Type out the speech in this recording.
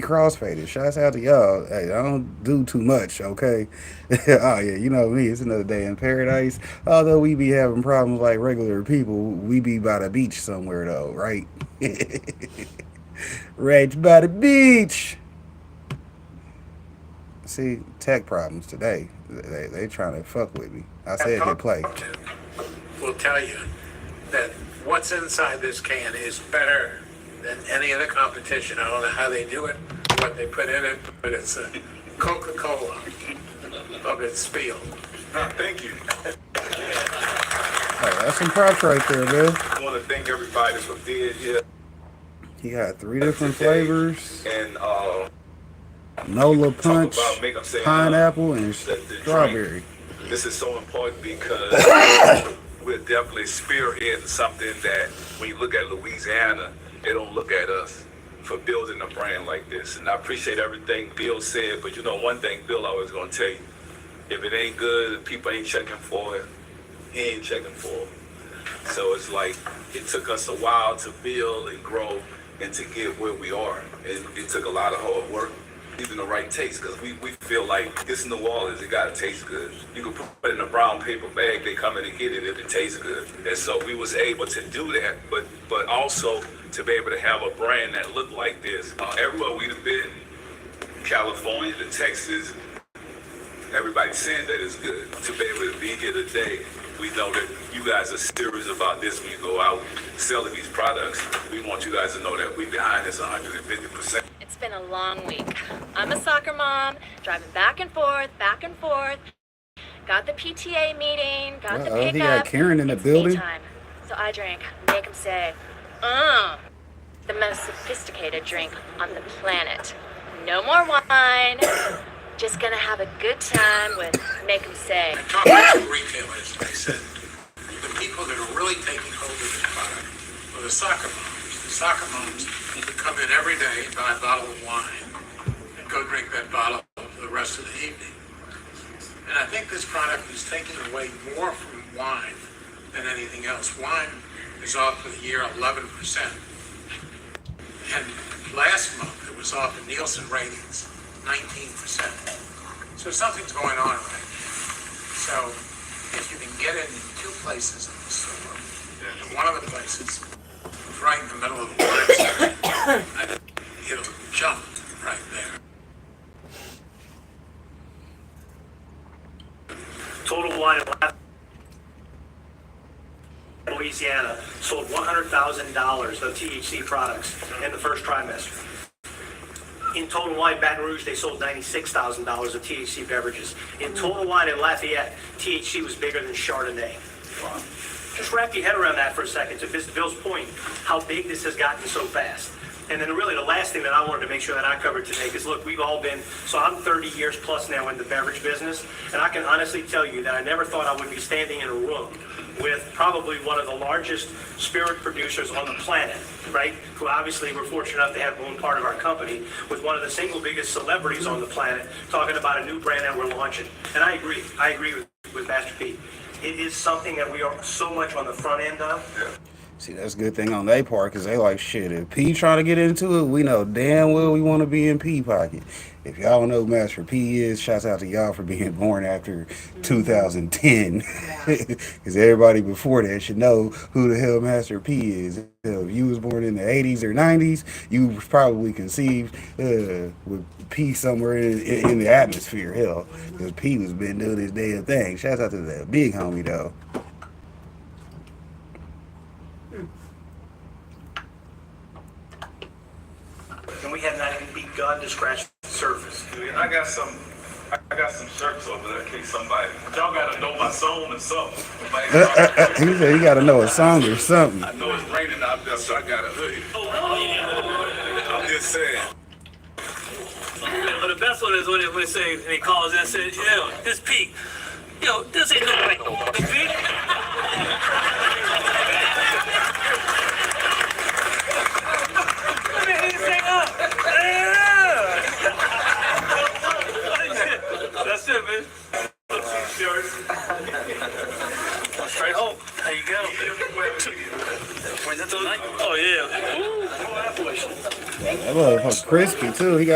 crossfaded. Shouts out to y'all. Hey, I don't do too much, okay? Oh yeah, you know me. It's another day in paradise. Although we be having problems like regular people, we be by the beach somewhere though, right? Right by the beach. See, tech problems today. They trying to fuck with me. I I've said hit talked play. to will tell you that what's inside this can is better than any of the competition. I don't know how they do it, what they put in it, but it's a Coca-Cola of its field. Thank you. Oh, that's some props right there, Bill. I want to thank everybody for being here He got three different today flavors: and Nola talk Punch, about make them say pineapple, and the strawberry. drink. This is so important because we're definitely spearheading something that when you look at Louisiana, they don't look at us for building a brand like this. And I appreciate everything Bill said, but you know one thing Bill always gonna tell you, if it ain't good, people ain't checking for it, he ain't checking for it. So it's like it took us a while to build and grow and to get where we are. And it took a lot of hard work, even the right taste, because we feel like this New Orleans, it gotta taste good. You can put it in a brown paper bag, they come in and get it if it tastes good. And so we was able to do that, but also to be able to have a brand that looked like this. Everywhere we've been, California to Texas, everybody's saying that it's good. To be able to be here today, we know that you guys are serious about this when you go out selling these products. We want you guys to know that we behind this 150%. It's been a long week. I'm a soccer mom, driving back and forth, back and forth. Got the PTA meeting, got the pickup. He got Karen in the It's building. me time. So I drank, make them say, the most sophisticated drink on the planet. No more wine. Just gonna have a good time with make them say. I talked to some retailers, and they said the people that are really taking hold of this product are the soccer moms. The soccer moms that come in every day, buy a bottle of wine, and go drink that bottle for the rest of the evening. And I think this product is taking away more from wine than anything else. Wine is off for the year 11%. And last month it was off in Nielsen ratings, 19%. So something's going on right now. So if you can get it in two places in the store, and one of the places is right in the middle of the wine section, I think it'll jump right there. Total Wine in Louisiana sold $100,000 of THC products in the first trimester. In Total Wine Baton Rouge, they sold $96,000 of THC beverages. In Total Wine in Lafayette, THC was bigger than Chardonnay. Just wrap your head around that for a second. To Bill's point, how big this has gotten so fast. And then really the last thing that I wanted to make sure that I covered today, because look, we've all been, so I'm 30 years plus now in the beverage business, and I can honestly tell you that I never thought I would be standing in a room with probably one of the largest spirit producers on the planet, right? Who obviously we're fortunate enough to have one part of our company, with one of the single biggest celebrities on the planet talking about a new brand that we're launching. And I agree with Master P. It is something that we are so much on the front end of. See, that's a good thing on their part because they like, shit, if P trying to get into it, we know damn well we want to be in P pocket. If y'all don't know who Master P is, shouts out to y'all for being born after 2010. Because everybody before that should know who the hell Master P is. If you was born in the 80s or 90s, you was probably conceived with P somewhere in the atmosphere, hell. Because P was been doing his damn thing. Shouts out to that big homie, though. And we have not even begun to scratch the surface. I got some shirts over there in case somebody. Y'all gotta know my song or something. He said you got to know a song or something. I know it's raining out there, so I got a hoodie. I'm just saying. But the best one is when they say, when he calls in and says, yo, this Pete. Yo, this ain't no Pete. That's it, man. Straight home. There you go. Where's that tonight? Oh, yeah. Ooh, That motherfucker crispy too. He got